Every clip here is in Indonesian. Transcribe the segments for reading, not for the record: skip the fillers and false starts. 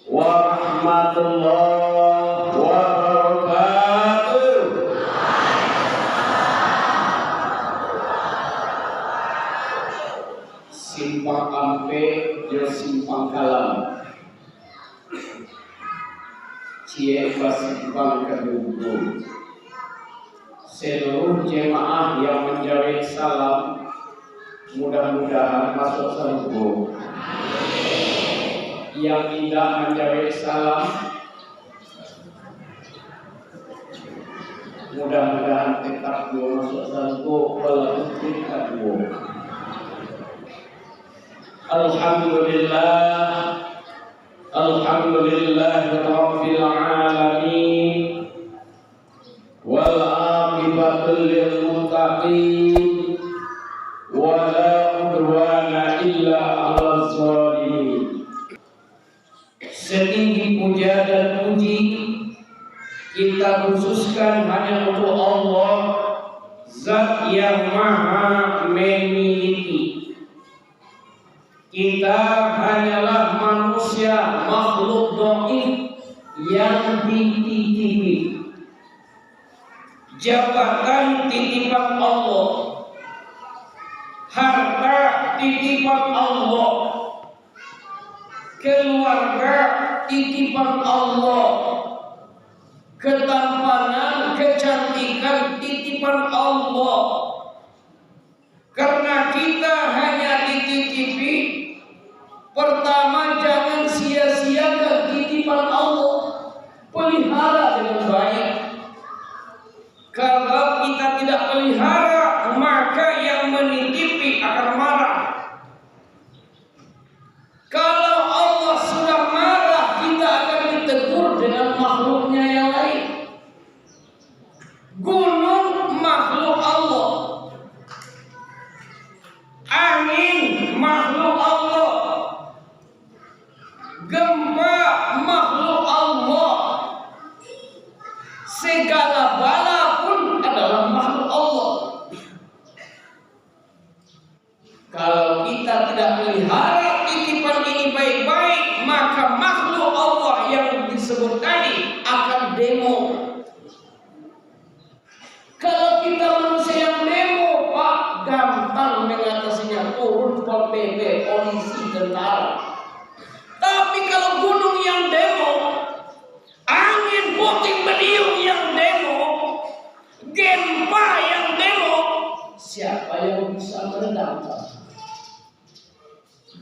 warahmatullahi wabarakatuh. Simpang ampe jeung simpang kalam, cie simpang kedua. Seluruh jemaah yang menjawab salam mudah-mudahan masuk surga. Yang tidak menjawab salam mudah-mudahan tetap masuk surga walaupun tidak dua. Alhamdulillah rabbil alamin wal aqibatu lil muttaqin wa la udwana illa 'alal zalimin. Setinggi puja dan puji kita khususkan hanya untuk Allah, Zat yang Maha memiliki. Kita hanyalah manusia makhluk dhaif yang dititipi. Jabatan titipan Allah, harta titipan Allah, keluarga titipan Allah, ketampanan, kecantikan titipan Allah. Karena kita hanya dititipi, pertama jangan sia-siakan titipan Allah, pelihara dengan baik. Kalau kita tidak pelihara, maka yang menitipi akan marah. Kalau Allah sudah marah, kita akan ditegur dengan makhluknya yang lain. Gunung makhluk Allah, angin makhluk Allah, gempa makhluk Allah, segala bala pun adalah makhluk Allah. Kalau kita tidak melihara titipan ini baik-baik, maka makhluk Allah yang disebut tadi akan demo. Kalau kita manusia yang demo, Pak, gampang mengatasinya, turun pol PP, polisi, tentara. Tapi kalau gunung yang demo, angin puting beliung yang demo, gempa yang demo, siapa yang bisa meredamkan?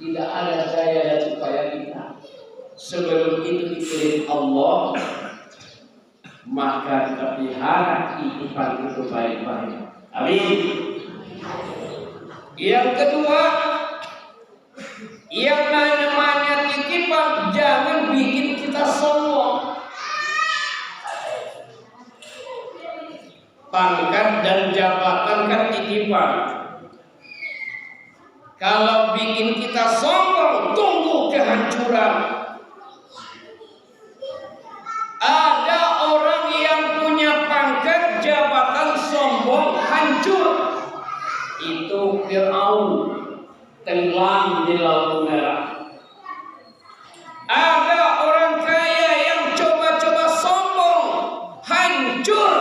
Tidak ada daya dan upaya kita. Sebelum itu dikirim Allah, maka kita pelihara titipan itu baik-baik. Amin. Yang kedua, yang namanya titipan jangan bikin kita sombong. Pangkat dan jabatan kan titipan. Kalau bikin kita sombong, tunggu kehancuran. Ada orang yang punya pangkat jabatan sombong hancur. Itu Fir'aun, tenggelam di Laut Merah. Ada orang kaya yang coba-coba sombong, hancur,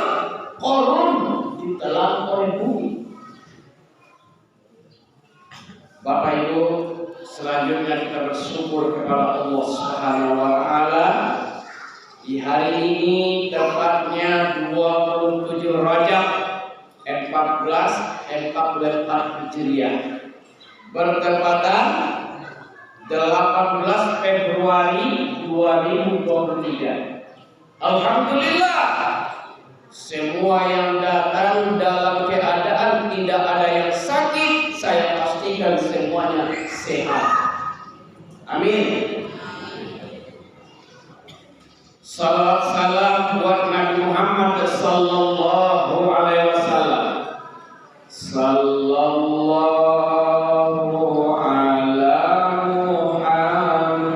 Qarun ditelan oleh bumi. Bapak Ibu, selanjutnya kita bersyukur kepada Allah Subhanahu wa taala. Di hari ini tepatnya 27 Rajab 1444 Hijriah, bertepatan 18 Februari 2023. Alhamdulillah, semua yang datang dalam keadaan tidak ada yang sakit, saya pastikan semuanya sehat. Amin. Salawat salam buat Nabi Muhammad sallallahu alaihi wasallam. Sallallahu ala Muhammad.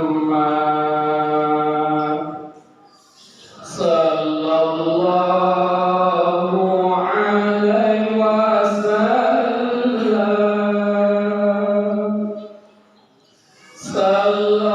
Sallallahu alaihi wasallam. Sallallahu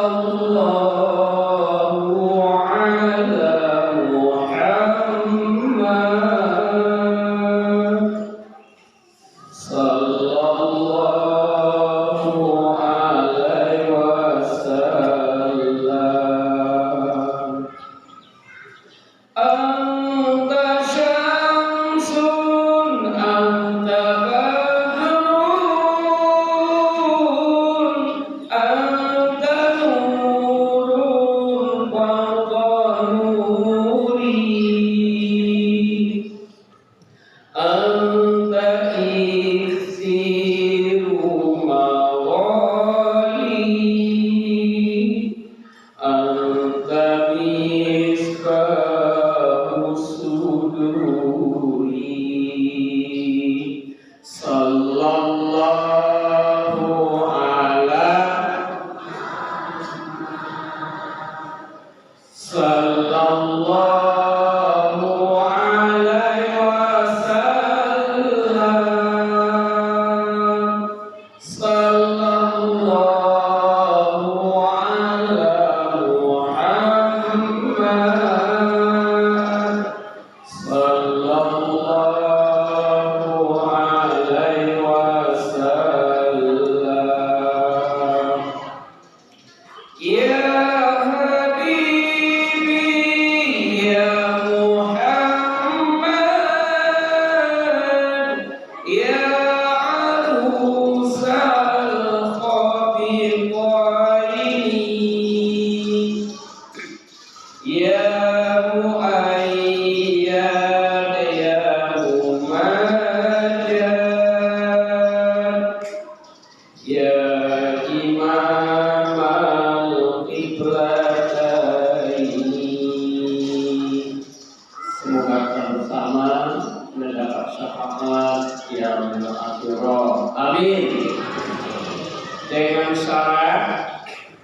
Dengan syarat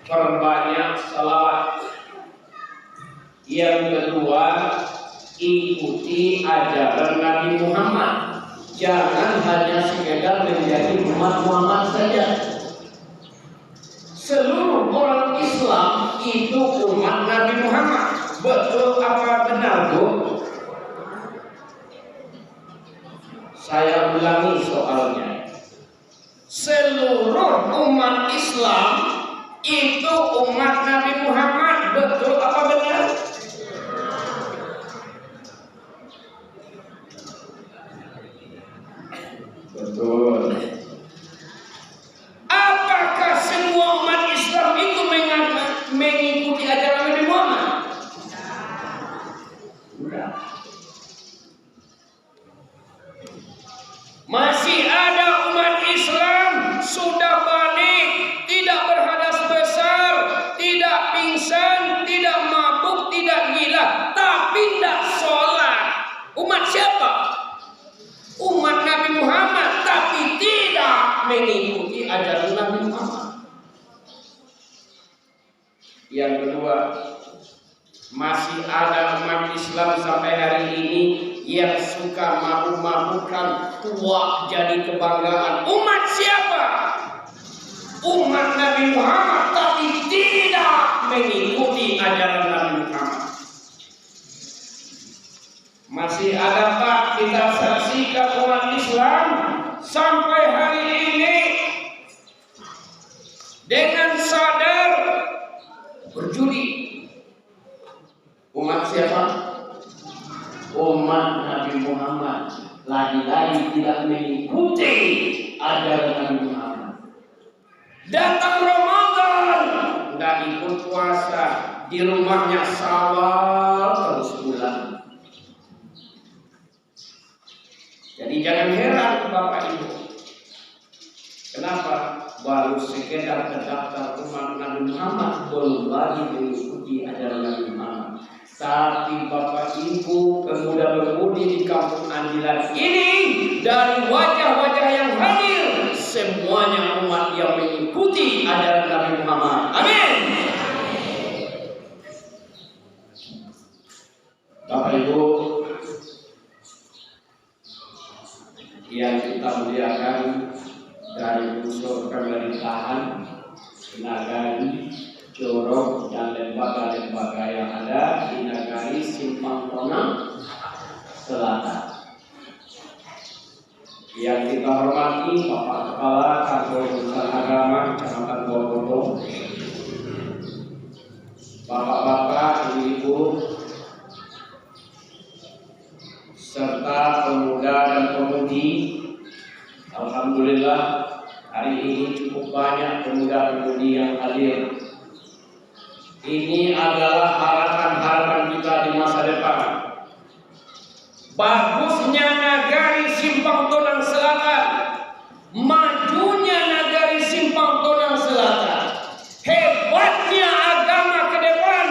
perbanyak salawat. Yang kedua, ikuti ajaran Nabi Muhammad. Jangan hanya sekedar menjadi umat Muhammad saja. Seluruh orang Islam itu umat Nabi Muhammad. Betul apa benar, Bu? Saya ulangi soalnya. Seluruh umat Islam itu umat Nabi Muhammad. Betul apa benar? Betul. Apakah semua umat Islam itu mengikuti ajaran Nabi Muhammad? Enggak. Masih ada umat Islam sudah balik, tidak berhadas besar, tidak pingsan, tidak mabuk, tidak gila, tapi tidak sholat. Umat siapa? Umat Nabi Muhammad, tapi tidak mengikuti ajaran Nabi Muhammad. Yang kedua, masih ada umat Islam sampai hari ini yang suka mabuk-mabukan, tua jadi kebanggaan. Umat siapa? Umat Nabi Muhammad, tapi tidak mengikuti ajaran Nabi Muhammad. Masih ada tak kita saksikan umat Islam sampai hari ini dengan sadar berjudi? Umat siapa? Umat Nabi Muhammad. Lagi-lagi tidak mengikuti ajaran Nabi Muhammad. Datang Ramadan, tidak ikut puasa, di rumahnya Syawal terus bulan. Jadi jangan heran Bapak Ibu, kenapa baru sekedar terdaftar umat Nabi Muhammad, belum lagi mengikuti ajaran Nabi Muhammad. Tapi Bapak Ibu pemuda-pemudi di kampung Andilan ini, dari wajah-wajah yang hadir, semuanya umat yang mengikuti ajaran Nabi Muhammad. Amin. Bapak Ibu yang kita muliakan, dari unsur pemerintahan, tenaga, Jorong dan lembaga-lembaga yang ada di negari Simpang Tonang Selatan. Yang kita hormati Bapak Kepala Kantor Urusan Agama Kecamatan Bogoto, Bapak-bapak, ibu-ibu, serta pemuda dan pemudi. Alhamdulillah hari ini cukup banyak pemuda-pemudi yang hadir. Ini adalah harapan-harapan kita di masa depan. Bagusnya nagari Simpang Tonang Selatan, majunya nagari Simpang Tonang Selatan, hebatnya agama ke depan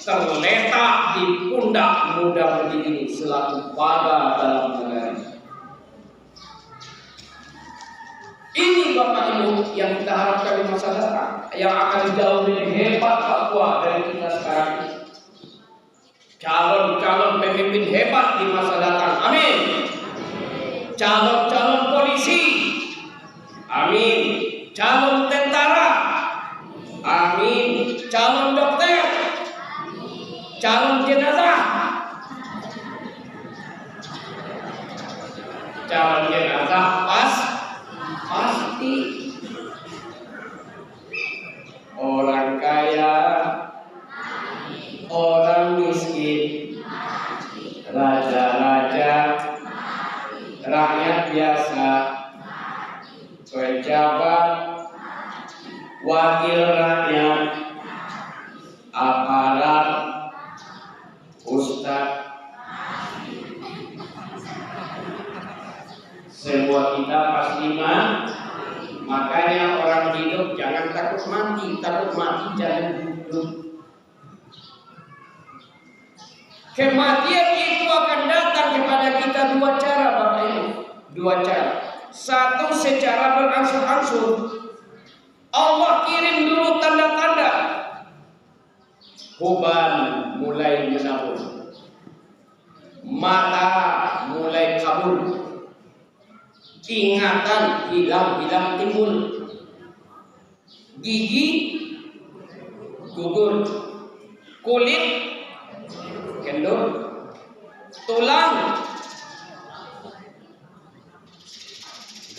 terletak di pundak muda-mudi ini selaku pada dalam negari. Ini Bapak Ibu yang kita harapkan di masa depan, yang akan jauh lebih hebat Papua dari kita sekarang ini. Calon-calon pemimpin hebat di masa datang, amin. Calon-calon polisi, amin. Calon tentara, amin. Calon dokter, calon jenazah, calon jenazah pasti. Orang kaya, orang miskin, raja-raja, rakyat biasa, pejabat, wakil rakyat, aparat, ustadz, semua kita pasti mati. Makanya orang hidup jangan takut mati jangan hidup. Kematian itu akan datang kepada kita dua cara, Bapak Ibu. Dua cara. Satu, secara berangsur-angsur. Allah kirim dulu tanda-tanda. Uban mulai menabur, mata mulai kabur, ingatan hilang timbul, gigi gugur, kulit kendor, tulang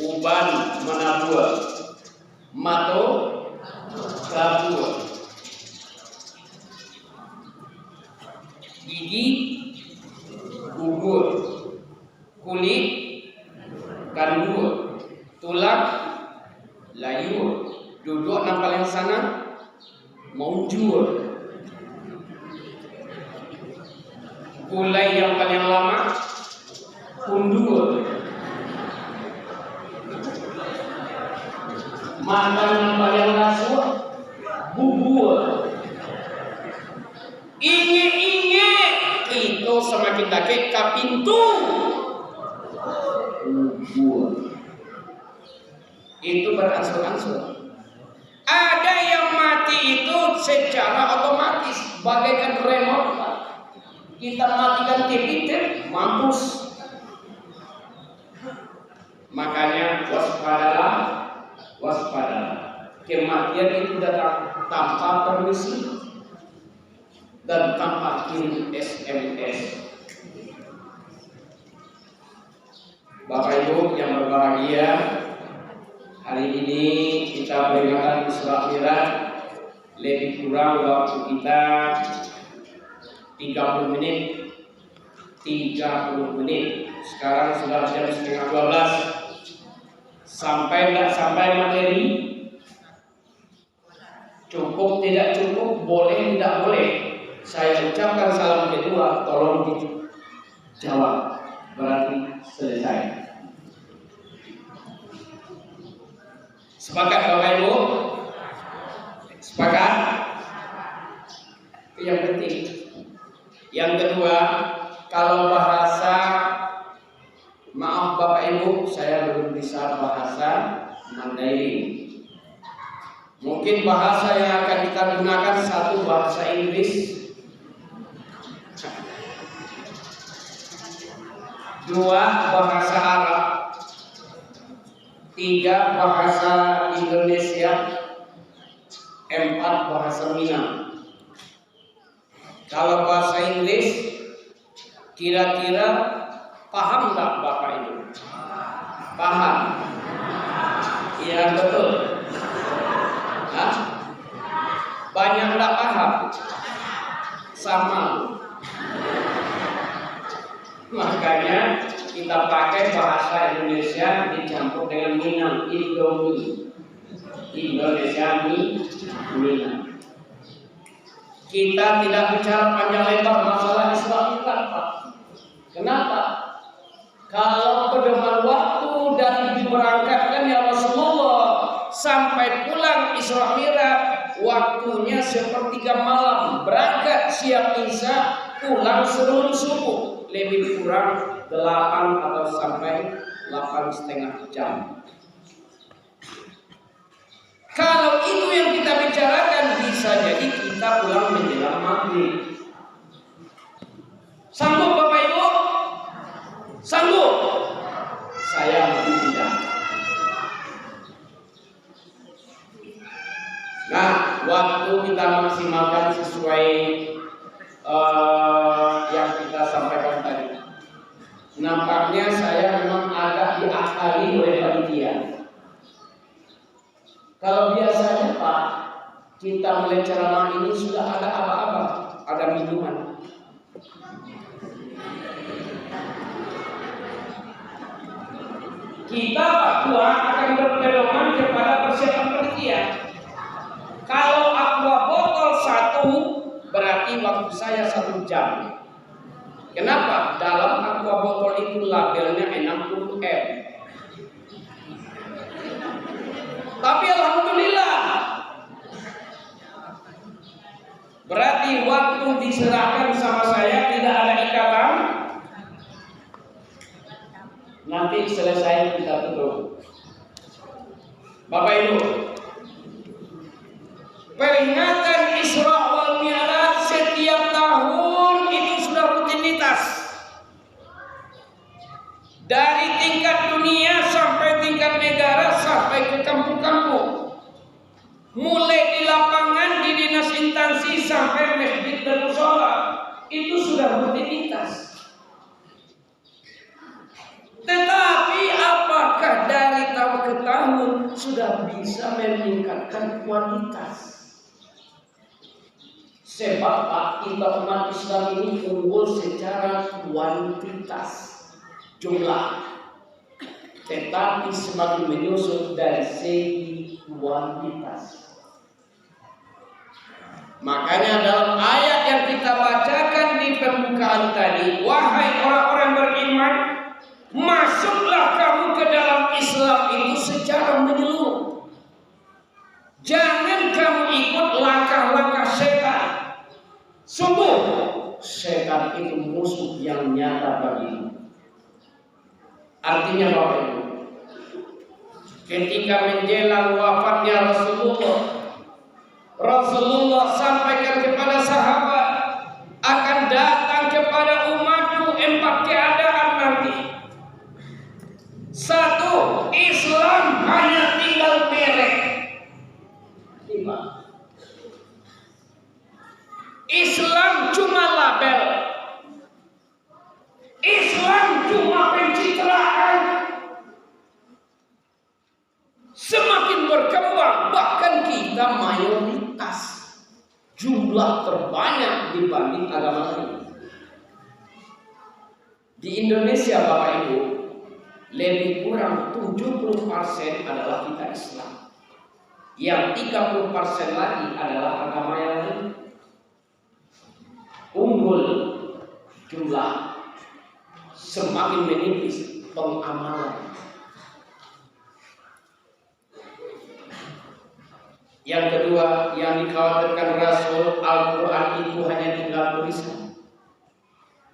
uban menabur, mato kabur, gigi gugur, kulit kandur, tulang layur, duduk nang paling sana maujur, gulai yang paling lama kundur, makan yang paling rasuk bubur. Inge itu semakin dekat ke pintu bubur. Itu berangsur-angsur. Ada yang mati itu secara otomatis, bagaikan remote. Kita matikan TV, mampus. Makanya waspadalah. Kematian itu datang tanpa permisi dan tanpa kirim SMS. Bapak Ibu yang berbahagia, hari ini kita peringatan Isra Mi'raj, lebih kurang waktu kita 30 menit. Sekarang sudah jam 11:30. Sampai tidak sampai materi, cukup tidak cukup, boleh tidak boleh. Saya ucapkan salam kedua, tolong dijawab. Berarti selesai. Sepakat Bapak Ibu? Sepakat? Itu yang penting. Yang kedua, kalau bahasa, maaf Bapak Ibu, saya belum bisa bahasa Mandarin. Mungkin bahasa yang akan kita gunakan satu bahasa Inggris, dua bahasa Arab, tiga bahasa Indonesia, 4 bahasa Minang. Kalau bahasa Inggris kira-kira paham nggak Bapak Ibu? Paham? Iya betul. Hah? Banyak nggak paham? Sama. Makanya kita pakai bahasa Indonesia dicampur dengan Minang, Indomie. Indonesia Minang. Kita tidak bicara panjang lebar masalah Islam kita, Pak. Kenapa? Kalau pedoman waktu dari diberangkatkan ya Rasulullah sampai pulang Isra Mi'raj, waktunya sepertiga malam. Berangkat siang Isya, pulang sebelum subuh, lebih kurang 8 atau sampai 8,5 jam. Kalau itu yang kita bicarakan, bisa jadi kita pulang menjelang maghrib. Sanggup Bapak Ibu? Sanggup? Saya mungkin tidak. Nah, waktu kita maksimalkan sesuai yang kita sampaikan tadi. Nampaknya saya memang agak diakali oleh panitia. Kalau biasanya Pak, kita mulai ceramah ini sudah ada apa-apa, ada minuman. Kita Pak Tua akan berpedoman kepada persiapan panitia. Kalau aqua botol 1 berarti waktu saya 1 jam. Kenapa? Dalam aqua botol itu labelnya 60 ml. Tapi alhamdulillah, berarti waktu diserahkan sama saya tidak ada ikatan. Nanti selesai kita tutup. Bapak Ibu, peringatan Isra wal Mi'raj setiap tahun itu sudah rutinitas. Dari tingkat dunia sampai tingkat negara sampai ke kampung-kampung. Mulai di lapangan, di dinas instansi sampai masjid dan mushola. Itu sudah rutinitas. Tetapi apakah dari tahun ke tahun sudah bisa meningkatkan kualitas? Sebab kita umat Islam ini unggul secara kuantitas jumlah, tetapi semakin menyusut dari segi kuantitas. Makanya dalam ayat yang kita bacakan di pembukaan tadi, wahai orang-orang beriman, masuklah kamu ke dalam Islam itu secara menyeluruh. Jangan kamu ikut langkah-langkah setan. Sungguh setan itu musuh yang nyata bagimu. Artinya Bapak Ibu, ketika menjelang wafatnya Rasulullah sampaikan kepada sahabat, akan datang kepada umatku 4 keadaan nanti. 1, Islam hanya tinggal merek. 5, Islam cuma label. Islam cuma pencitraan. Semakin berkembang, bahkan kita mayoritas, jumlah terbanyak dibanding agama lain. Di Indonesia Bapak Ibu, lebih kurang 70% adalah kita Islam. Yang 30% lagi adalah agama yang lain. Unggul jumlah, semakin menipis pengamalan. Yang kedua, yang dikhawatirkan Rasul, Al-Quran itu hanya tinggal tulisan.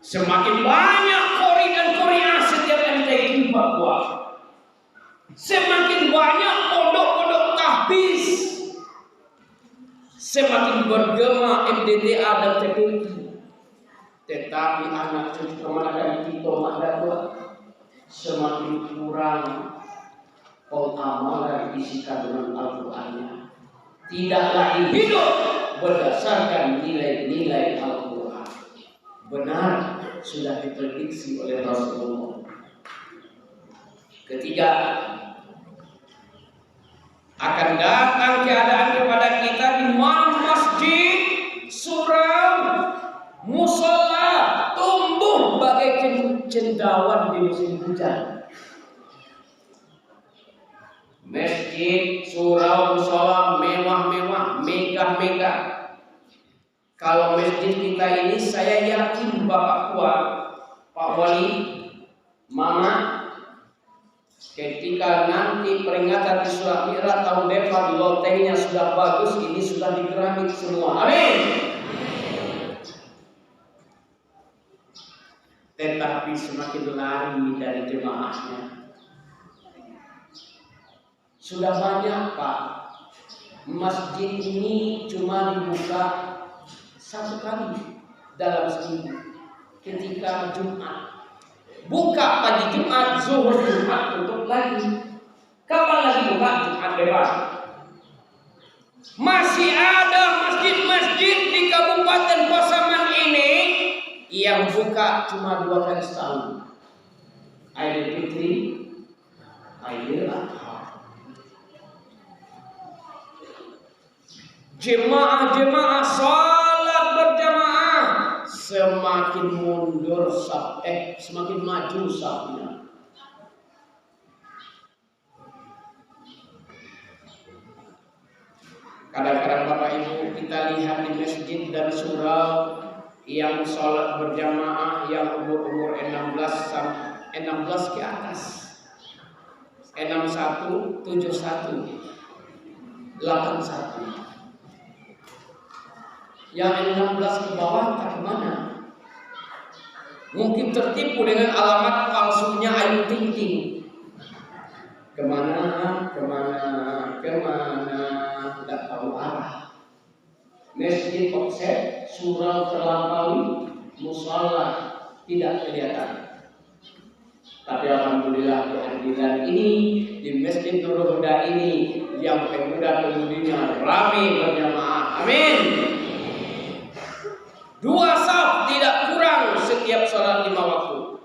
Semakin banyak Qori dan Korea setiap MTQ Papua, semakin banyak pondok-pondok tahfiz, semakin bergema MDTA dan TPI. Tetapi anak cucu kemanapun kita mendapat, semakin kurang pengamalan isi kandungan Al-Qurannya. tidak lagi hidup berdasarkan nilai-nilai Al-Quran. Benar, sudah diprediksi oleh Rasulullah. Ketiga, akan datang keadaan kepada kita di mana masjid, surau, musola tumbuh bagai cendawan di musim hujan. Masjid, surau, musola mewah-mewah, megah-megah. Kalau masjid kita ini, saya yakin Bapak Tua, Pak Wali, Mama, ketika nanti peringatan Isra Mi'raj tahun depan, lotengnya sudah bagus, ini sudah dikeramik semua. Amin. Tetapi semakin lari dari jemaahnya. Sudah banyak Pak, masjid ini cuma dibuka satu kali dalam seminggu, ketika Jumat. Buka pagi Jumat, zuhur Jumat, tutup lagi. Kapan lagi buka? Jumat bebas. Masih ada masjid-masjid di Kabupaten Pasaman ini yang buka cuma 2 kali setahun. Idul Fitri, Idul Adha. Jemaah-jemaah salat berjamaah semakin mundur semakin maju safnya. Kadang-kadang Bapak Ibu kita lihat di masjid dan surau yang salat berjamaah yang umur 16 ke atas. 61, 71, 81. Yang 16 ke bawah tak kemana? Mungkin tertipu dengan alamat palsunya Ayu Ting Ting. Kemana, tidak tahu arah. Masjid offset, surau terlampaui, musola tidak kelihatan. Tapi alhamdulillah kehadiran ini di Masjid Nurul Huda ini yang pemuda-pemudinya ramai berjamaah. Amin. 2 saf tidak kurang setiap sholat 5 waktu.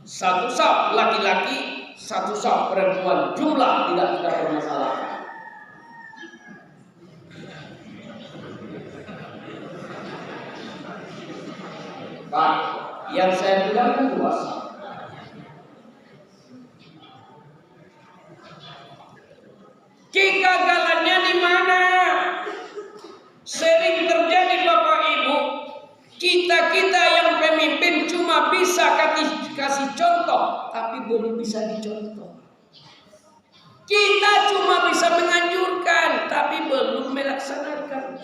1 saf laki-laki, 1 saf perempuan. Jumlah tidak bermasalah. Pak, yang saya bilang kan 2 saf. Kegagalannya di mana? Sering terjadi Bapak Ibu. Kita yang pemimpin cuma bisa kasih contoh, tapi belum bisa dicontoh. Kita cuma bisa menganjurkan, tapi belum melaksanakan.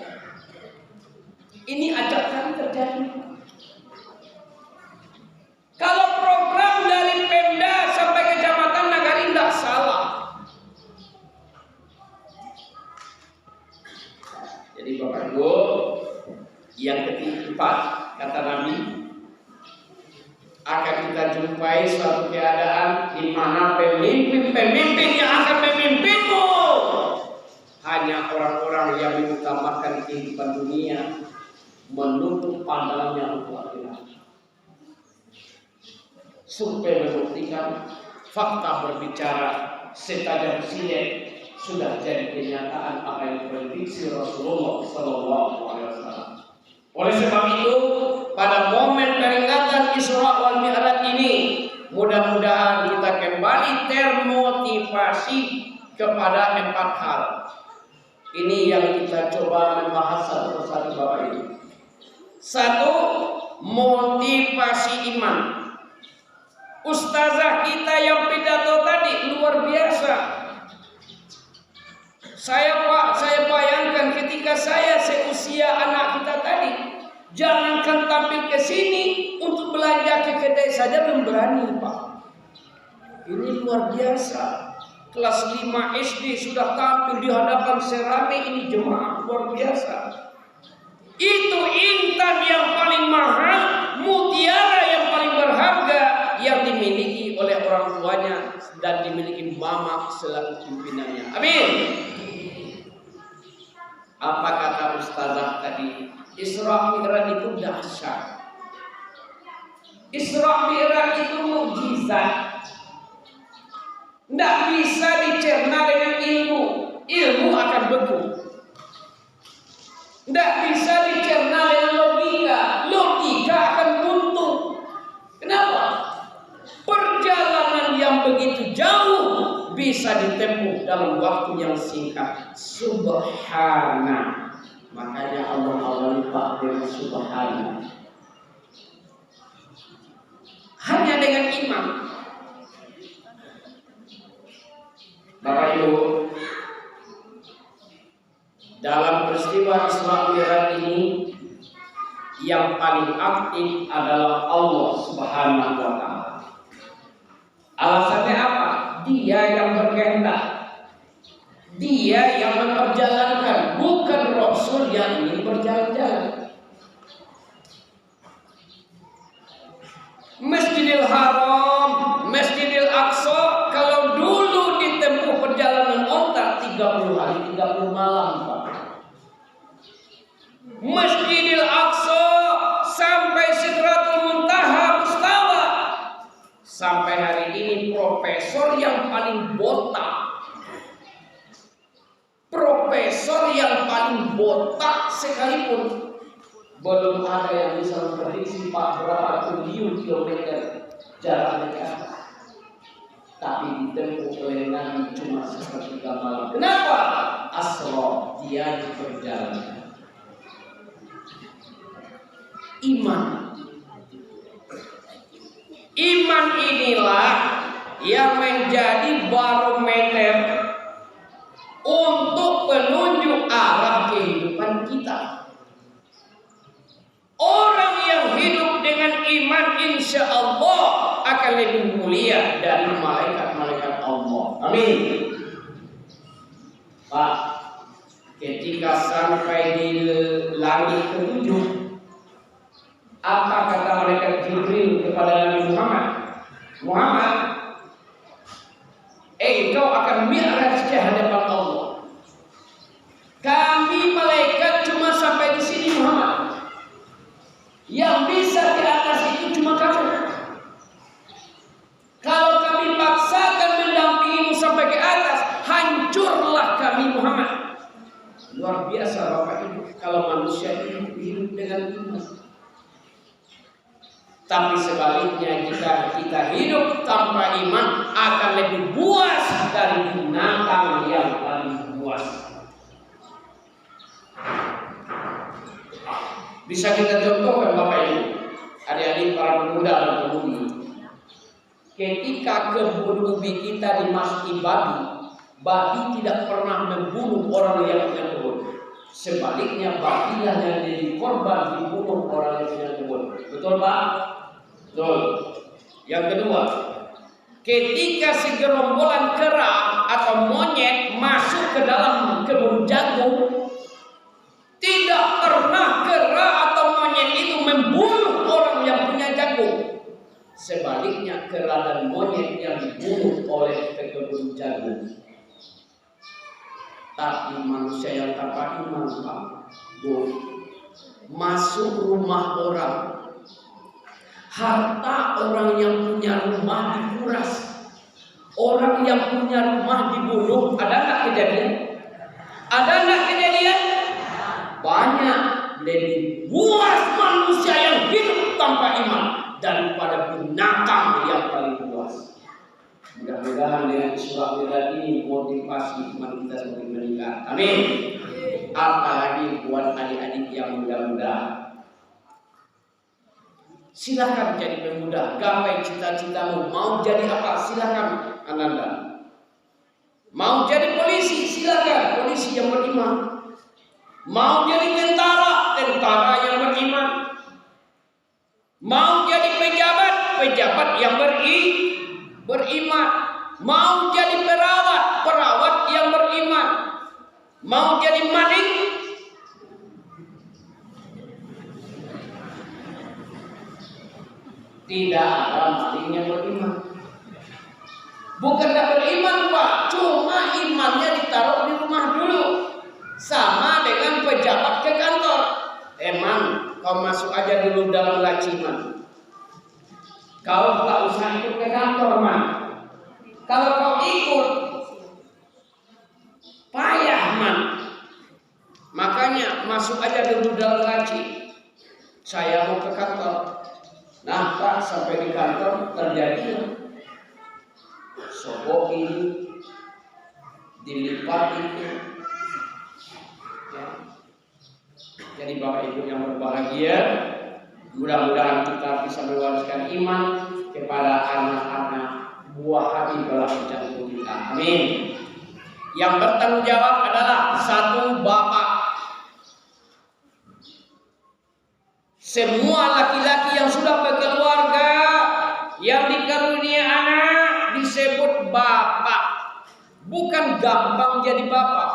Ini acap kali terjadi. Kalau program dari Pemda sampai kecamatan Nagari tidak salah. Jadi Bapak Ibu, yang keempat, kata Nabi, akan kita jumpai suatu keadaan di mana pemimpin yang akan memimpinmu hanya orang-orang yang mengutamakan kehidupan dunia, menutup pandangannya untuk akhirat. Survei membuktikan, fakta berbicara, setajam silet sudah jadi kenyataan apa yang diprediksi Rasulullah SAW. Oleh sebab itu, pada momen peringatan Isra wal Mi'raj ini, mudah-mudahan kita kembali termotivasi kepada 4 hal. Ini yang kita coba membahas satu persatu Bapak Ibu. 1. Motivasi iman. Ustazah kita yang pidato tadi luar biasa. Saya bayangkan ketika saya seusia anak kita tadi, jangankan tampil ke sini, untuk belanja ke kedai saja belum berani Pak. Ini luar biasa. Kelas 5 SD sudah tampil di hadapan serame, ini jemaah luar biasa. Itu intan yang paling mahal, mutiara yang paling berharga yang dimiliki oleh orang tuanya dan dimiliki mama selaku pimpinannya. Amin. Apa kata ustazah tadi? Isra Mi'raj itu dahsyat. Isra Mi'raj itu mukjizat. Tidak bisa dicerna dengan ilmu. Ilmu akan beku. Tidak bisa dicerna dengan logika. Logika akan buntu. Kenapa? Perjalanan yang begitu jauh bisa ditempuh dalam waktu yang singkat. Subhana. Makanya Allah awali dengan subhana. Hanya dengan iman. Bapak Ibu, dalam peristiwa Isra Mi'raj ini yang paling aktif adalah Allah Subhanahu wa Ta'ala. Alasannya apa? Dia yang berkehendak. Dia yang memperjalankan, bukan Rasul yang ingin berjalan-jalan. Masjidil Haram, Masjidil Aqsa, kalau dulu ditempuh perjalanan onta 30 hari 30 malam, Pak. Masjidil Aqsa sampai Sidratul Muntaha Mustawa. Sampai hari ini profesor yang paling botak, profesor yang paling botak sekalipun belum ada yang bisa memprediksi berapa triliun kilometer jaraknya ke atas. Tapi ditempuh oleh Nabi cuma sepertiga malam. Kenapa? Asra, dia diperjalankan. Iman. Iman inilah yang menjadi barometer untuk penunjuk arah kehidupan kita. Orang yang hidup dengan iman insya Allah akan lebih mulia dari malaikat-malaikat Allah. Amin. Pak, ketika sampai di langit ketujuh, apa kata malaikat Jibril kepada Nabi Muhammad? Muhammad, engkau akan mi'raj ke hadapan Allah. Kami malaikat cuma sampai di sini Muhammad. Yang bisa di atas itu cuma kamu. Kalau kami paksakan mendampingimu sampai ke atas, hancurlah kami Muhammad. Luar biasa Bapak Ibu, kalau manusia hidup dengan iman. Tapi sebaliknya jika kita hidup tanpa iman, akan lebih buas dari binatang yang paling buas. Bisa kita contohkan Bapak Ibu, adik-adik para pemuda dan pemudi. Ketika kebun ubi kita dimasuki babi, babi tidak pernah membunuh orang yang punya kebun. Sebaliknya babilah yang jadi korban dibunuh orang yang punya kebun. Betul Pak? Betul. Yang kedua, ketika si gerombolan kera atau monyet masuk ke dalam kebun jagung, tidak pernah kera atau monyet itu membunuh orang yang punya jagung. Sebaliknya kera dan monyet yang dibunuh oleh pekebun jagung. Tapi manusia yang tanpa iman, Pak, masuk rumah orang, harta orang yang punya rumah dikuras, orang yang punya rumah dibunuh. Ada nggak kejadian? Ada nggak kejadian? Banyak. Lebih buas manusia yang hidup tanpa iman daripada binatang yang paling buas. Mudah-mudahan dengan Isra Mi'raj ini motivasi iman kita semakin meningkat. Amin. Apalagi buat adik-adik yang muda-muda, silakan jadi pemuda, gapai cita-citamu. Mau jadi apa? Silakan Ananda. Mau jadi polisi? Silakan, polisi yang beriman. Mau jadi tentara? Tentara yang beriman. Mau jadi pejabat? Pejabat yang beriman. Mau jadi perawat? Perawat yang beriman. Mau jadi maling? Tidak ada maling yang beriman. Bukan tidak beriman Pak, cuma imannya ditaruh di rumah dulu. Sama dengan pejabat ke kantor. Man, kau masuk aja dulu dalam laci, man. Kau tak usah ikut ke kantor, man. Kalau kau ikut, payah, man. Makanya masuk aja dulu dalam laci. Saya mau ke kantor. Nah, Pak, sampai di kantor terjadi sogok ini dilipat itu. Ya. Jadi Bapak Ibu yang berbahagia, mudah-mudahan kita bisa mewariskan iman kepada anak-anak buah hati belas jantung kita. Amin. Yang bertanggung jawab adalah satu bapak. Semua laki-laki yang sudah berkeluarga, yang dikarunia anak disebut bapak. Bukan gampang jadi bapak.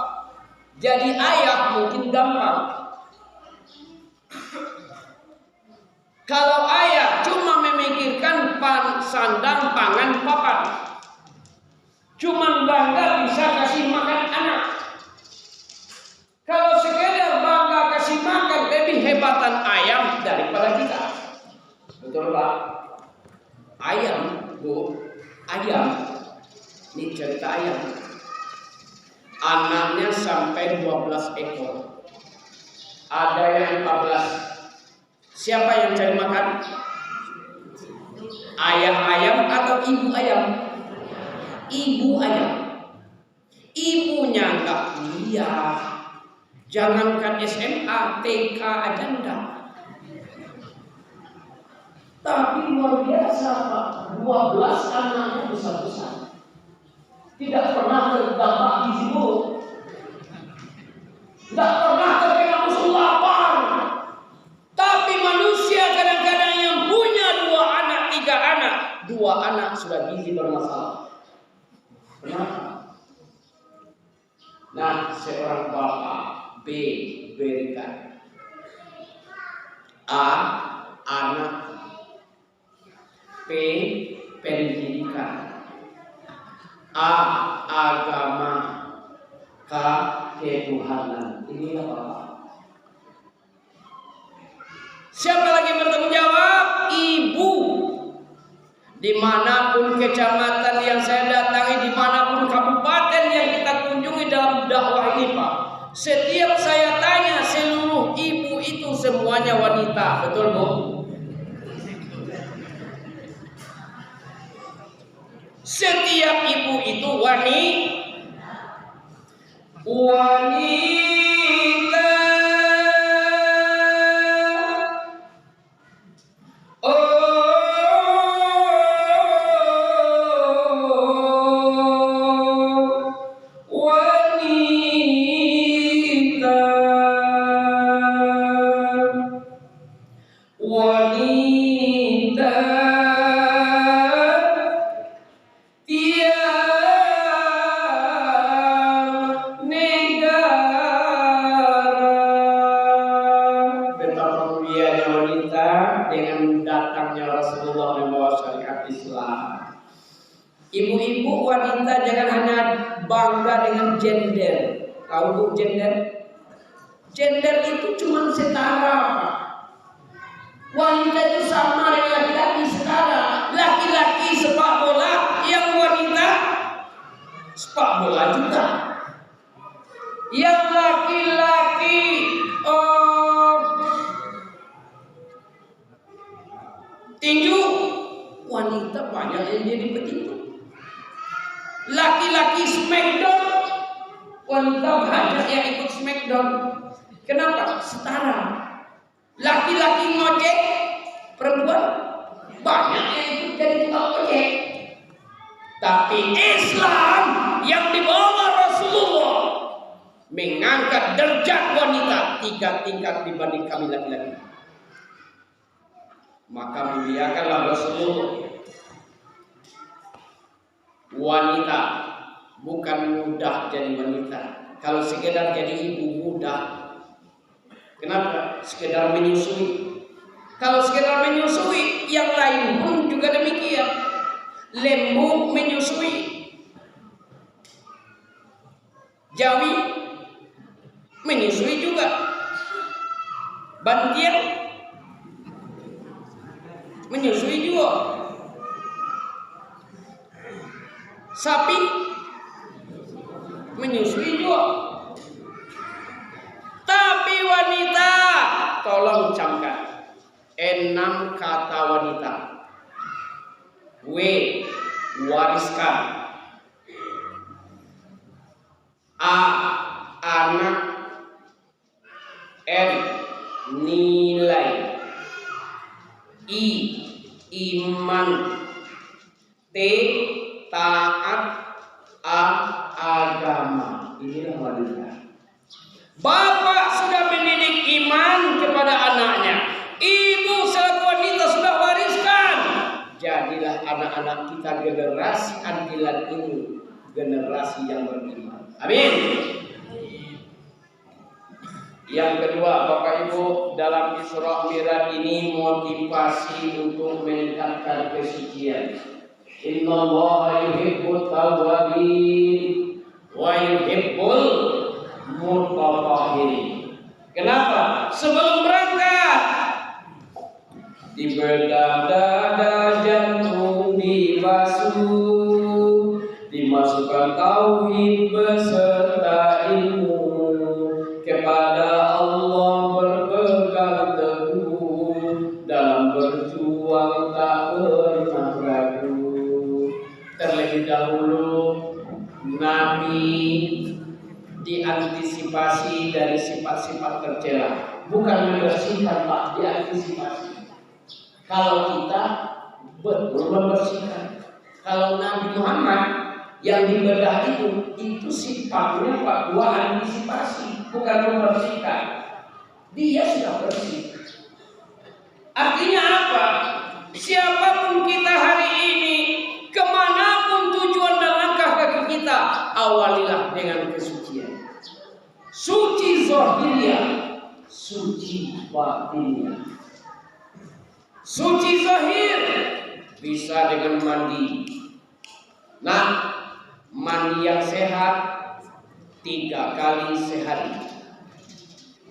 Jadi ayah mungkin gampang. Kalau ayah cuma memikirkan sandang, pangan, papan, cuma bangga bisa kasih makan anak. Kalau sekedar bangga kasih makan, lebih hebatan ayam daripada kita. Betul Pak? Ayam, Bu, ayam. Ini cerita ayam. Anaknya sampai 12 ekor. Ada yang 14. Siapa yang cari makan? Ayah ayam atau ibu ayam? Ibu ayam. Ibunya enggak kuliah. Jangankan SMA, TK aja enggak. Tapi luar biasa Pak, 12 anaknya besar-besar. Tidak pernah terdampak gizi buruk. Tidak pernah terkena musuh lapar. Tapi manusia kadang-kadang yang punya 2 anak, 3 anak, 2 anak sudah gizi bermasalah. Kenapa? Nah, seorang bapak B berikan. A anak. P pendidikan. A agama. K ketuhanan. Ini apa? Siapa lagi bertanggung jawab? Ibu. Dimanapun kecamatan yang saya datangi, dimanapun kabupaten yang kita kunjungi dalam dakwah ini Pak, setiap saya tanya, seluruh ibu itu semuanya wanita. Betul Bu? Setiap ibu itu wanita. Ibu-ibu wanita jangan hanya bangga dengan gender. Tahu Bu gender? Gender itu cuma setara. Wanita itu sama dengan laki-laki setara. Laki-laki sepak bola, yang wanita sepak bola juga. Yang laki-laki tinju, wanita banyak yang jadi petinju. Laki-laki smackdown, wanita banyak yang ikut smackdown. Kenapa? Setara. Laki-laki ngojek, perempuan banyak yang ikut jadi tukang ojek. Tapi Islam yang dibawa Rasulullah mengangkat derajat wanita 3 tingkat dibanding kami laki-laki. Maka muliakanlah Rasulullah. Wanita bukan mudah jadi wanita. Kalau sekedar jadi ibu mudah. Kenapa? Sekedar menyusui. Kalau sekedar menyusui, yang lain pun juga demikian. Lembu menyusui. Jawi menyusui juga. Bantian menyusui juga. Sapi menyusui juga. Tapi wanita, tolong camkan 6 kata wanita. W, wariskan. A, anak. N, nilai. I, iman. T, taat. A, agama. Inilah wanita. Bapak sudah mendidik iman kepada anaknya. Ibu selaku wanita sudah wariskan. Jadilah anak-anak kita generasi andilan ini, generasi yang beriman. Amin. Yang kedua, Bapak Ibu, dalam Isra Mi'raj ini motivasi untuk meningkatkan kesucian. Innallaha yuhibbut tawwabin wa yuhibbul mutatahhirin. Kenapa? Sebelum berangkat dibedah dada jantung dibasuh, dimasukkan tauhid beserta ilmu, kepada Allah berpegang teguh, dalam berjuang tak pernah ragu. Terlebih dahulu Nabi diantisipasi dari sifat-sifat tercela, bukan membersihkan, Pak, diantisipasi. Kalau kita betul membersihkan. Kalau Nabi Muhammad yang dibedah itu sifatnya Pak, dua antisipasi, bukan membersihkan. Dia sudah bersih. Artinya apa? Siapapun kita hari ini, kemanapun tujuan dan langkah kaki kita, awalilah dengan kesucian. Suci zahiriyah, suci batiniyah. Suci zahir bisa dengan mandi. Nah, mandi yang sehat 3 kali sehari.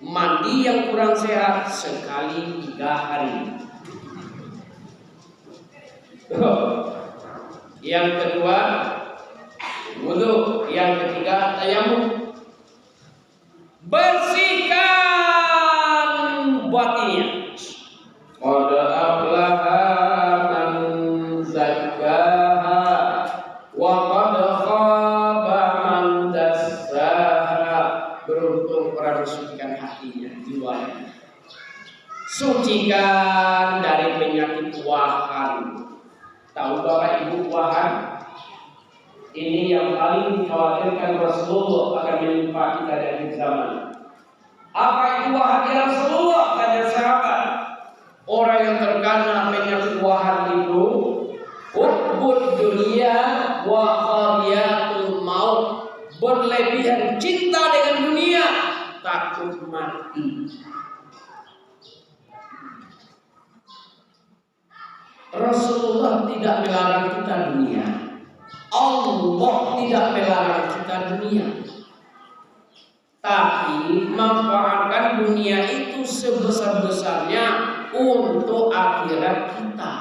Mandi yang kurang sehat sekali 3 hari. Yang kedua wudu, yang ketiga tayamum. Bersihkan batinnya. Qad aflaha man zakkaha wa qad khaba man dassaha. Beruntung orang mensucikan hatinya, jiwanya. Sucikan dari penyakit wahan. Tahu Bapak Ibu wahan? Ini yang paling dikhawatirkan Rasulullah akan menimpa kita di akhir zaman. Apa itu wahan ya Rasulullah? Tanya sahabat. Orang yang terkena penyakit wahan itu hubbud dunia wa khariyatul maut, berlebihan cinta dengan dunia, takut mati. Rasulullah tidak melarang kita dunia. Allah tidak melarang kita dunia. Tapi manfaatkan dunia itu sebesar-besarnya untuk akhirat kita.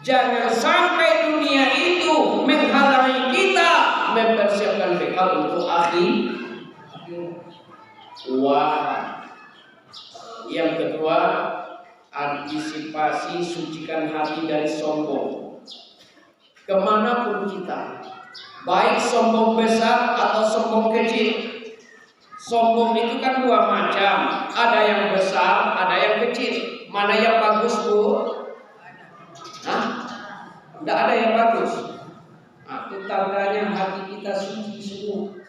Jangan sampai dunia itu menghalangi kita mempersiapkan bekal untuk akhirat. Wah. Yang kedua, antisipasi sucikan hati dari sombong. Kemanapun kita, baik sombong besar atau sombong kecil. Sombong itu kan 2 macam, ada yang besar, ada yang kecil. Mana yang bagus, Bu? Hah? Tidak ada yang bagus. Nah, itu tandanya hati kita suci semua.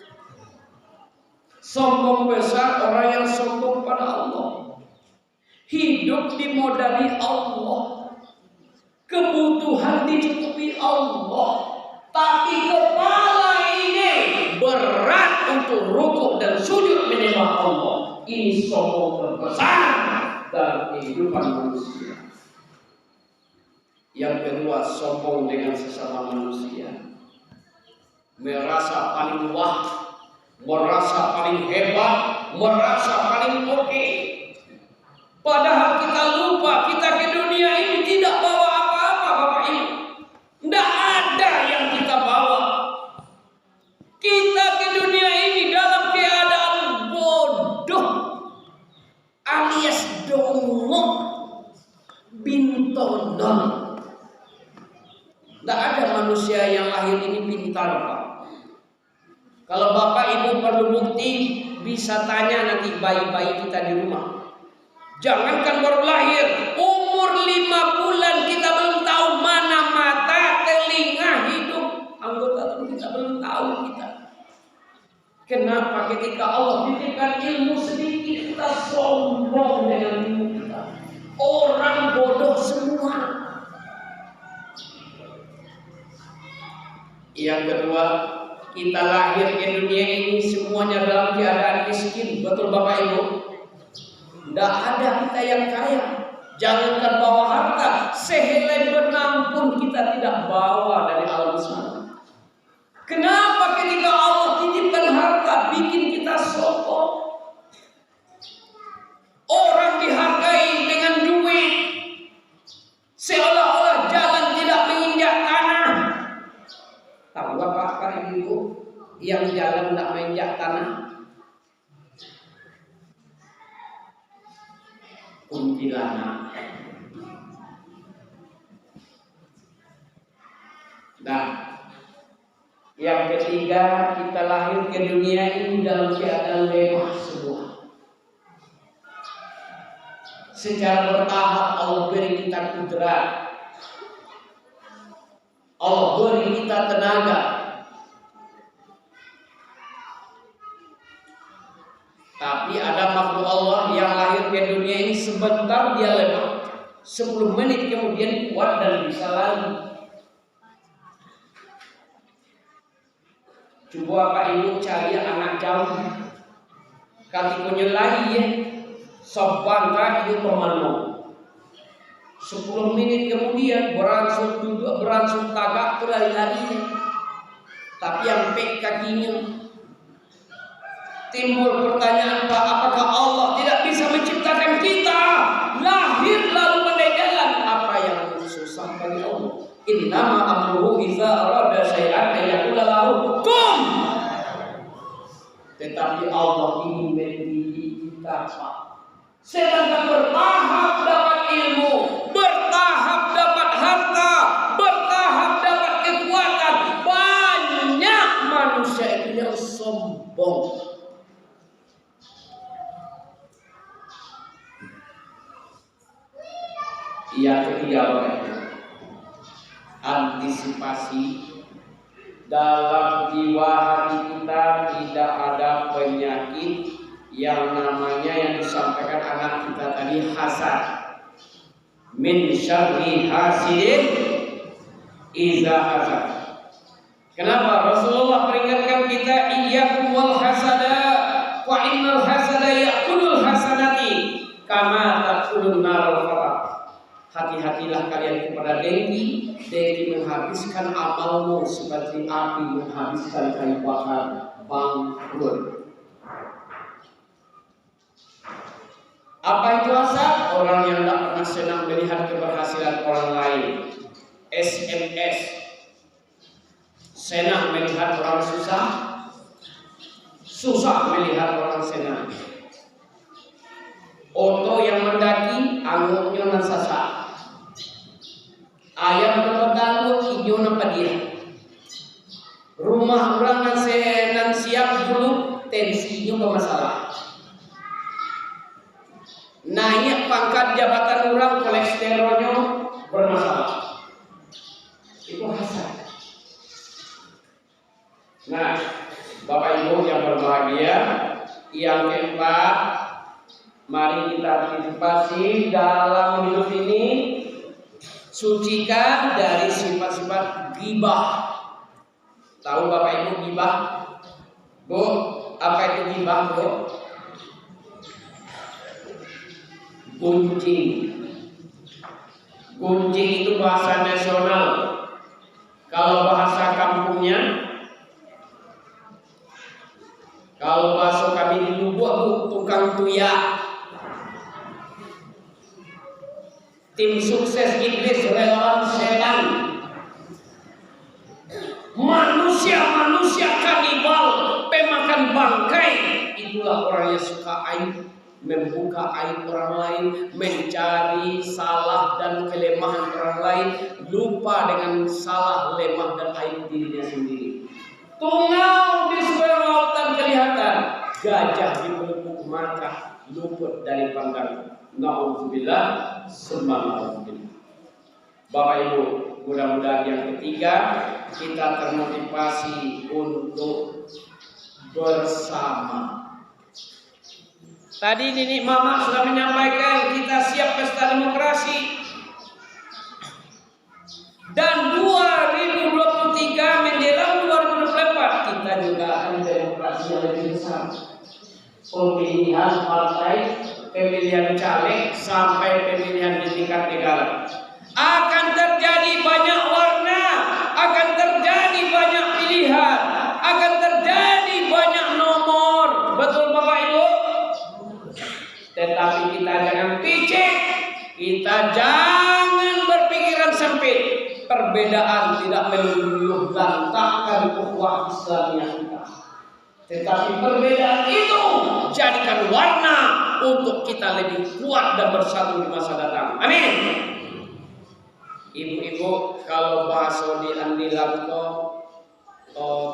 Sombong besar orang yang sombong pada Allah. Hidup dimodali Allah, kebutuhan dicukupi Allah, tapi kepala ini berat untuk rukuk dan sujud menyembah Allah. Ini sombong terbesar dalam kehidupan manusia. Yang kedua, sombong dengan sesama manusia, merasa paling wah, merasa paling hebat, merasa paling oke. Padahal kita lupa, kita ke dunia ini tidak bawa apa-apa, Bapak Ibu. Tidak ada yang kita bawa. Kita ke dunia ini dalam keadaan bodoh alias dongok bintodon. Tidak ada manusia yang lahir ini pintar, Pak. Kalau Bapak Ibu perlu bukti, bisa tanya nanti bayi-bayi kita di rumah. Jangankan baru lahir, umur 5 bulan kita belum tahu mana mata, telinga, hidung, anggota tubuh kita belum tahu kita. Kenapa ketika Allah titipkan ilmu sedikit kita sombong dengan ilmu kita? Orang bodoh semua. Yang kedua, kita lahir ke dunia ini semuanya dalam keadaan miskin. Betul Bapak Ibu? Tidak ada kita yang kaya. Jangankan bawa harta, sehelai benang pun kita tidak bawa dari alam sana. Kenapa ketika Allah titipkan harta bikin kita sombong? Orang dihargai dengan duit, seolah-olah jalan tidak menginjak tanah. Tahu Bapak Ibu yang jalan tidak menginjak tanah? Kuntilanak. Nah, yang ketiga, kita lahir ke dunia ini dalam keadaan lemah semua. Secara bertahap Allah beri kita kudrat, Allah beri kita tenaga. Tapi ada makhluk Allah yang lahir ke dunia ini sebentar dia lemah, 10 menit kemudian kuat dan bisa lari. Coba Pak Ibu cari anak jauh, katikunya lagi ya, sobangka itu pemanu. 10 menit kemudian berangsur duduk, berangsur tagak lari-lari. Tapi yang pek kakinya. Timbul pertanyaan, Pak, apakah Allah tidak bisa menciptakan kita lahir lalu pandai jalan? Apa yang susah bagi Allah? Innama amruhu idza arada syai'an ayyaqula lahu kun. Tetapi Allah ingin mendidik kita, Pak. Sedangkan bertahap dapat ilmu, bertahap dapat harta, bertahap dapat kekuatan. Banyak manusia itu yang sombong. Yang ketiga, antisipasi. Dalam jiwa hati kita tidak ada penyakit yang namanya yang disampaikan anak kita tadi, hasad. Min syarri hasidin iza hasad. Kenapa Rasulullah peringatkan kita, iyyakum wal hasada fa innal hasada ya'kulul hasanati kama ta'kulun narul fatak. Hati-hatilah kalian kepada dengki. Dengki menghabiskan amalmu seperti api menghabiskan kayu bakar. Bangkrut. Apa itu hasad? Orang yang tidak pernah senang melihat keberhasilan orang lain. SMS. Senang melihat orang susah, susah melihat orang senang. Oto yang mendaki, angguknya nan sasak. Ayam berpeganggu, hijau nampak dia. Rumah orang nan siap dulu, tensinya bermasalah. Naik pangkat jabatan orang, kolesterolnya bermasalah. Itu hasad. Nah, Bapak Ibu yang berbahagia, yang keempat, mari kita antisipasi dalam hidup ini. Sucikan dari sifat-sifat ghibah. Tahu Bapak Ibu ghibah? Bu, apa itu ghibah, Bu? Gunjing. Gunjing itu bahasa nasional. Kalau bahasa kampungnya, kalau bahasa kami di Lubuk, tukang tuya. Tim sukses iblis, relawan setan. Manusia kanibal, pemakan bangkai. Itulah orang yang suka aib, membuka aib orang lain, mencari salah dan kelemahan orang lain, lupa dengan salah, lemah dan aib dirinya sendiri. Tungau di seberang lautan kelihatan, gajah di pelupuk mata, luput dari pandangan. Na'udzubillah, subhanallah. Bapak Ibu, mudah-mudahan yang ketiga kita termotivasi untuk bersama. Tadi Nini Mama sudah menyampaikan kita siap pesta demokrasi. Dan 2023 menjelang 2024 kita juga akan demokrasi yang lebih besar. Pemilihan partai, pemilihan caleg sampai pemilihan di tingkat negara. Akan terjadi banyak warna, akan terjadi banyak pilihan, akan terjadi banyak nomor. Betul Bapak Ibu? Tetapi kita jangan picik, kita jangan berpikiran sempit. Perbedaan tidak meluluh lantahkan ukhuwah Islamiyah kita. Tetapi perbedaan itu jadikan warna untuk kita lebih kuat dan bersatu di masa datang. Amin. Ibu-ibu, kalau bahasa di Andilanto,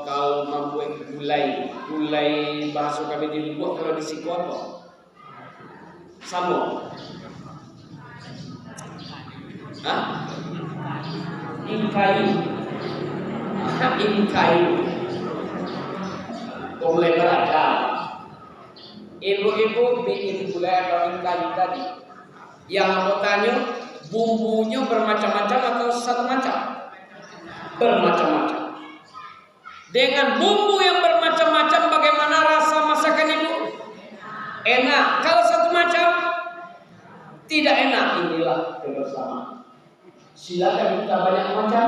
kalau membuat gulai bahasa kami di Lombok, kalau di Sikoto, samo, Inkayu, gulai berada. Ibu-ibu bikin gulai atau inkayu tadi, yang mau tanya, bumbunya bermacam-macam atau satu macam? Bermacam-macam. Dengan bumbu yang bermacam-macam, bagaimana rasa masakan Ibu? Enak. Kalau satu macam, tidak enak. Inilah kebersamaan. Silakan kita banyak macam,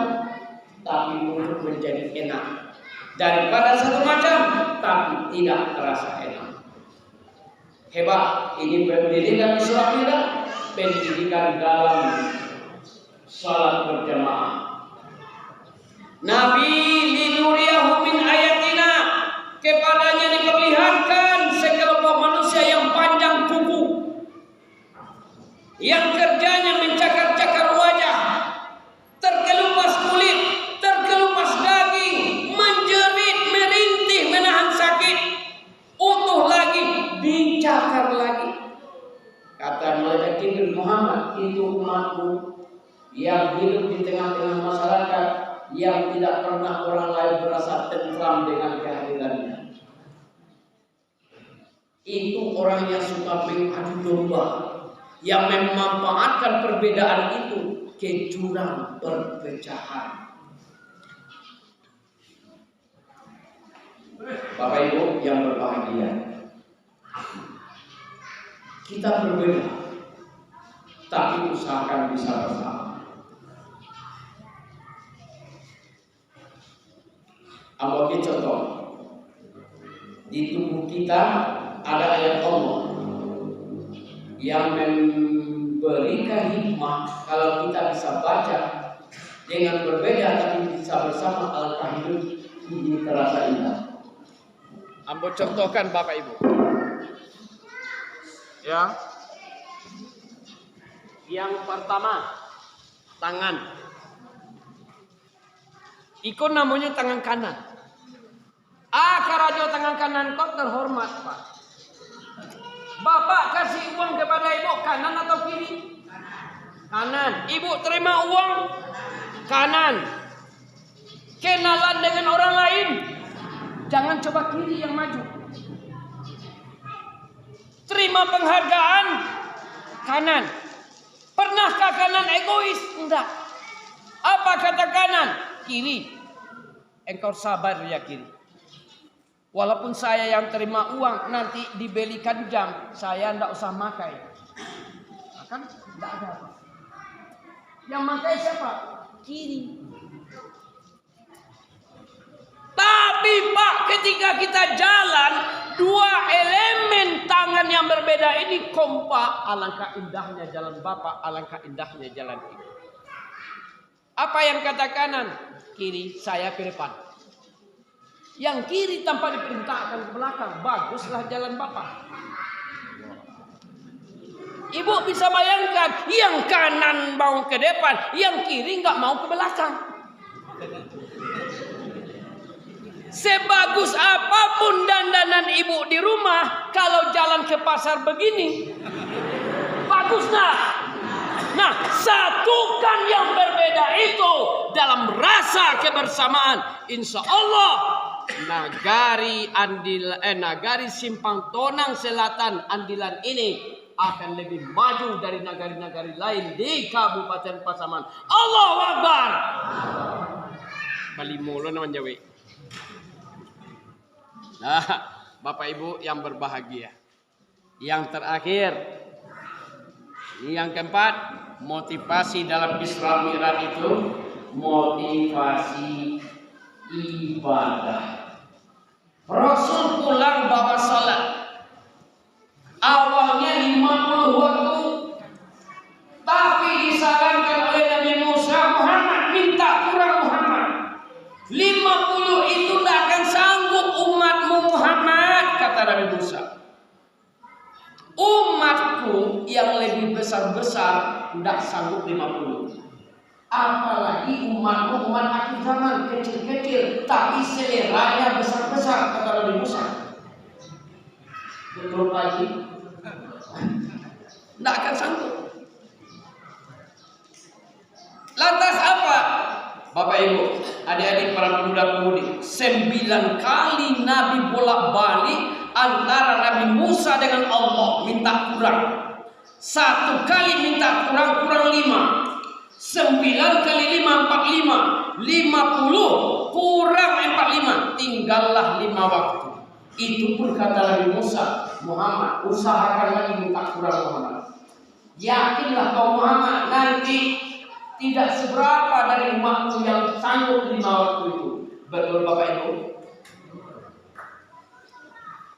tapi untuk menjadi enak. Daripada satu macam, tapi tidak terasa enak. Hebat. Ini pendidikan Islam tidak? Pendidikan dalam salat berjamaah. Nabi linuriyahu min ayatina, kepadanya diperlihatkan sekelompok manusia yang panjang kuku, yang kerjanya mencakar-cakar wajah, terkelupas kulit, terkelupas daging, menjerit, merintih, menahan sakit, utuh lagi, dicakar lagi. Kata malaikat Jibril, Muhammad, itu umatmu yang hidup di tengah-tengah masyarakat yang tidak pernah orang lain merasa tentram dengan kehadirannya. Itu orang yang suka mengadu domba, yang memanfaatkan perbedaan itu ke jurang perpecahan. Bapak Ibu yang berbahagia, kita berbeda, tapi usahakan bisa bersama. Ambil contoh, di tubuh kita ada ayat Allah yang memberikan hikmah. Kalau kita bisa baca dengan berbeda tapi bisa bersama, alangkah hidup ini terasa indah. Ambil contohkan Bapak Ibu. Ya. Yang pertama, tangan. Ikon namanya tangan kanan. Karajo tangan kanan kau terhormat, Pak. Bapak kasih uang kepada ibu, kanan atau kiri? Kanan. Ibu terima uang? Kanan. Kenalan dengan orang lain? Jangan coba kiri yang maju. Terima penghargaan? Kanan. Pernahkah kanan egois? Enggak. Apa kata kanan? Kiri. Engkau sabar ya kiri. Walaupun saya yang terima uang, nanti dibelikan jam, saya enggak usah makai. Kan enggak ada apa. Yang makai siapa? Kiri. Tapi Pak, ketika kita jalan, Dua elemen tangan yang berbeda ini kompak. Alangkah indahnya jalan Bapak, alangkah indahnya jalan Ibu. Apa yang kata kanan? Kiri, saya ke depan. Yang kiri tanpa diperintahkan ke belakang. Baguslah jalan Bapak. Ibu bisa bayangkan, yang kanan mau ke depan, yang kiri nggak mau ke belakang. Sebagus apapun dandanan ibu di rumah, kalau jalan ke pasar begini, bagus nah. Nah, satukan yang berbeda itu dalam rasa kebersamaan. Insya Allah, nagari Simpang Tonang Selatan Andilan ini akan lebih maju dari negara-negara lain di Kabupaten Pasaman. Allahu Akbar. Bali mulu naman Jawi. Nah, Bapak Ibu yang berbahagia. Yang terakhir, yang keempat, motivasi dalam Isra Mi'raj itu motivasi ibadah. Rasul pulang bawa salat. Awalnya 50 waktu, tapi disarankan oleh Nabi Musa, Muhammad minta kurang Muhammad. 50 itu tidak akan sanggup umatmu Muhammad, kata Nabi Musa. Umatku yang lebih besar-besar tidak sanggup 50. Apalagi umatmu umat akhir zaman kecil-kecil, tapi seleranya besar-besar, kata Nabi Musa. Betul lagi, tidak akan sanggup. Lantas apa? Bapak Ibu, adik-adik para pemuda-pemudi, 9 kali Nabi bolak-balik antara Nabi Musa dengan Allah minta kurang. 1 kali minta kurang 5. 9 kali 5 45. 50 kurang 45, tinggallah 5 waktu. Itu pun kata Nabi Musa, Muhammad usahakan lagi minta kurang Muhammad. Yakinlah kau Muhammad nanti tidak seberapa dari umatmu yang sanggup 5 waktu itu. Betul Bapak Ibu?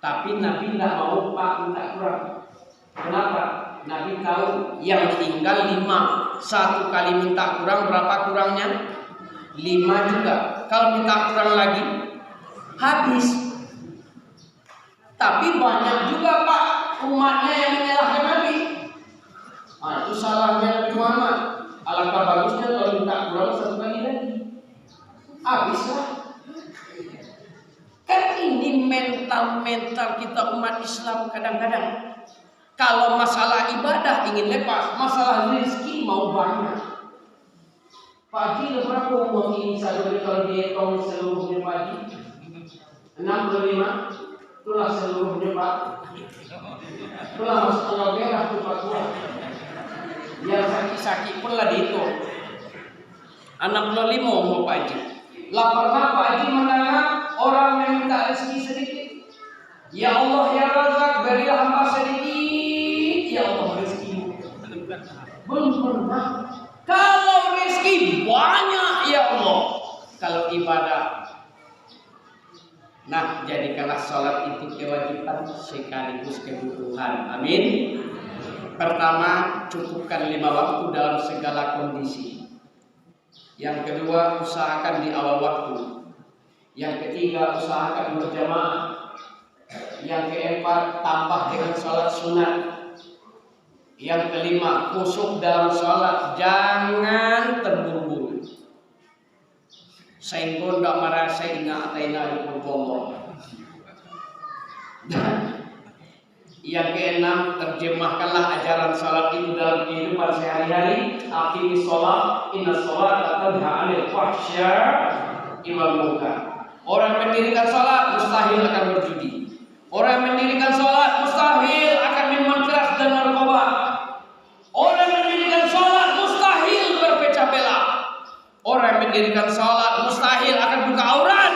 Tapi Nabi tidak mau Pak minta kurang. Kenapa? Nabi tahu yang tinggal 5. 1 kali minta kurang, berapa kurangnya? 5 juga. Kalau minta kurang lagi, habis. Tapi banyak juga Pak umatnya yang menyalahkan Nabi. Nah, itu salahnya Nabi Muhammad. Alangkah bagusnya kalau minta kurang 1 kali lagi. Habislah. Kan ini mental kita umat Islam kadang-kadang. Kalau masalah ibadah ingin lepas, masalah rezeki mau banyak. Pak Haji berapa umur ini satu kalau dihitung seluruhnya Pak Haji? 65. Itulah seluruhnya Pak. Itulah masuk tanggal merah tuh Pak Tua. Yang sakit-sakit pun lah dihitung. 65 umur Pak Haji. Pernah Pak Haji mendengar orang yang minta rezeki sedikit? Ya Allah ya Razak, berilah hamba sedikit. Ya Allah rezekimu. Belum pernah. Kalau rezeki banyak ya Allah. Kalau ibadah. Nah, jadikanlah sholat itu kewajiban sekaligus kebutuhan. Amin. Pertama, cukupkan 5 waktu dalam segala kondisi. Yang kedua, usahakan di awal waktu. Yang ketiga, usahakan berjamaah. Yang keempat, tambah dengan sholat sunat. Yang kelima, khusyuk dalam sholat, jangan terburu-buru. Sehingga tidak merasa ingat ataina Allah. Yang keenam, terjemahkanlah ajaran sholat itu dalam kehidupan sehari-hari. Aqimis sholat, inna sholat tanha 'anil fahsya'i wal munkar. Orang mendirikan sholat mustahil akan berjudi. Orang mendirikan sholat mustahil akan minuman keras dan narkoba. Orang mendirikan sholat mustahil berpecah belah. Orang mendirikan sholat mustahil akan buka aurat.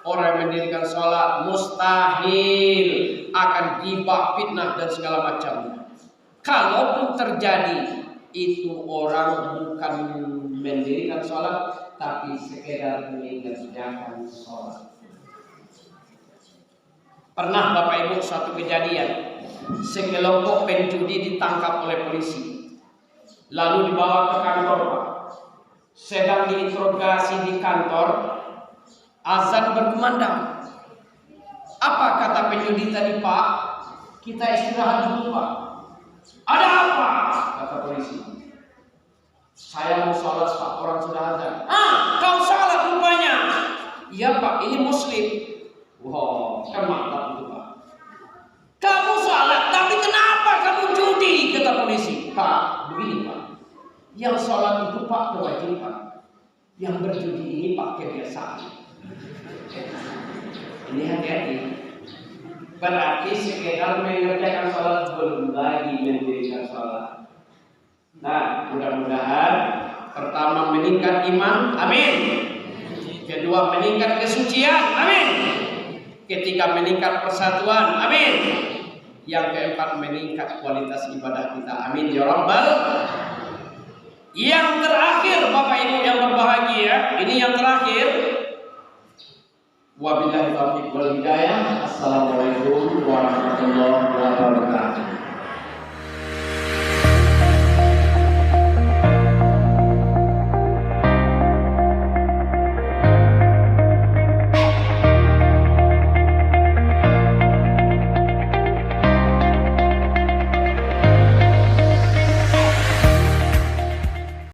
Orang mendirikan sholat mustahil akan gibah, fitnah dan segala macamnya. Kalaupun terjadi, itu orang bukan mendirikan sholat, tapi sekedar mengerjakan sholat. Pernah Bapak Ibu suatu kejadian, sekelompok penjudi ditangkap oleh polisi, lalu dibawa ke kantor Pak. Sedang diinterogasi di kantor, azan berkumandang. Apa kata penjudi tadi Pak? Kita istirahat dulu Pak. Ada apa? Kata polisi. Saya mau sholat Pak, orang sudah azan. Kau salah rupanya. Iya Pak, ini muslim. Wow, kan mantap itu Pak. Kamu salah, tapi kenapa kamu judi? Kata polisi. Pak, begini Pak. Yang sholat itu Pak kewajiban. Yang berjudi ini Pak kebiasaan. Ini hati-hati. Berarti sekedar mengerjakan sholat belum lagi mendirikan sholat. Nah, mudah-mudahan pertama meningkat iman, amin. Kedua meningkat kesucian, amin. Ketiga meningkat persatuan, amin. Yang keempat meningkat kualitas ibadah kita, amin ya rabbal. Yang terakhir Bapak Ibu yang berbahagia, ini yang terakhir. Wabillahi taufiq wal hidayah. Assalamualaikum.